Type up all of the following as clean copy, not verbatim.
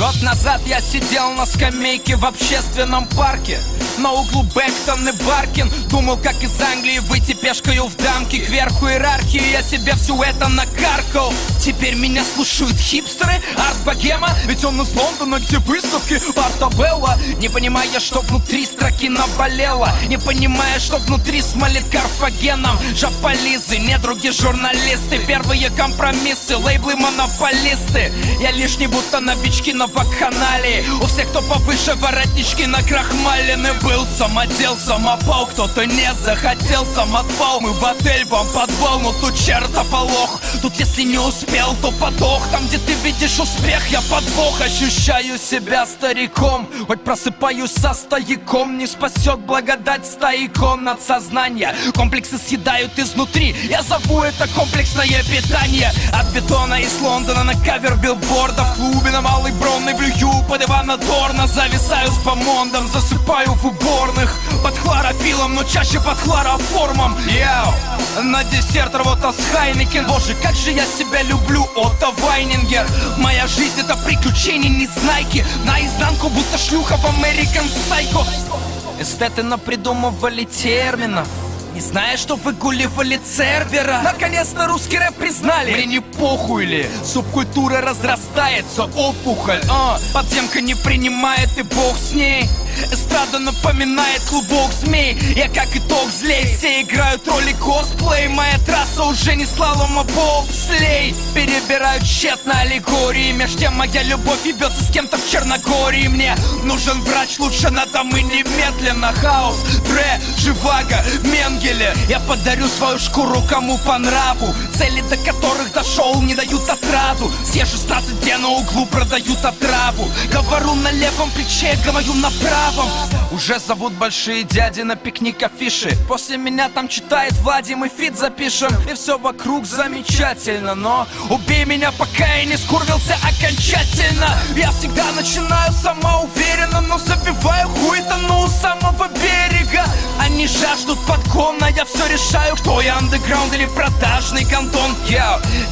Год назад я сидел на скамейке в общественном парке на углу Бэктон и Баркин. Думал, как из Англии выйти пешкою в дамки. Кверху иерархии я себе все это накаркал. Теперь меня слушают хипстеры, арт-богема. Ведь он из Лондона, где выставки Артабелла. Не понимая, что внутри строки наболело, не понимая, что внутри смолит Карфагеном. Жополизы, недруги, журналисты, первые компромиссы, лейблы, монополисты. Я лишний, будто новички на вакханалии. У всех, кто повыше, воротнички накрахмалены. Был самодел, самопал, кто-то не захотел, самотвал. Мы в отель, вам подвал, но тут чертополох. Тут если не успел, то подох. Там, где ты видишь успех, я подвох. Ощущаю себя стариком, хоть просыпаюсь со стояком. Не спасет благодать стаи комнат сознания. Комплексы съедают изнутри, я зову это комплексное питание. От бетона из Лондона на кавер билбордов. В клубе на Малой Бронной блюю под Ивана Дорна. Зависаю с помондом, засыпаю в уборных под хлорофилом, но чаще под хлороформом. Йоу, на десерт рвота с Хайнекен. Боже, как же я себя люблю, Отто Вайнингер. Моя жизнь это приключение, не знайки. Наизнанку, будто шлюха в American Psycho. Эстеты напридумывали терминов, не зная, что выгуливали Цербера. Наконец-то русский рэп признали. Мне не похуй ли, субкультура разрастается, опухоль. Подземка не принимает, и бог с ней. Эстрада напоминает клубок змей. Я как итог злей, все играют роли косплей. Моя трасса уже не слалом, а бобслей. Перебирают тщетно аллегории. Меж тем моя любовь ебется с кем-то в Черногории. Мне нужен врач, лучше надо мы немедленно. Хаос, Дре, Живаго, Менгеле. Я подарю свою шкуру кому по нраву. Цели, до которых дошел, не дают отраду. Все 16, где на углу продают отраву. Говорю на левом плече, говорю на правом. Уже зовут большие дяди на пикник афиши. После меня там читает Владим и фит запишем. И все вокруг замечательно, но убей меня, пока я не скурвился окончательно. Я всегда начинаю самоуверенно, но забиваю хуй-то у самого берега. Они жаждут подгона, я все решаю, кто я, андеграунд или продажный кантон.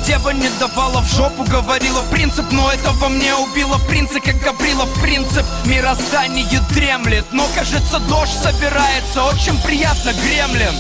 Дева не давала в жопу, говорила принцип, но это во мне убило принца, как Гаврила принцип. Мироздание дремлет, но кажется дождь собирается. Очень приятно, гремлин.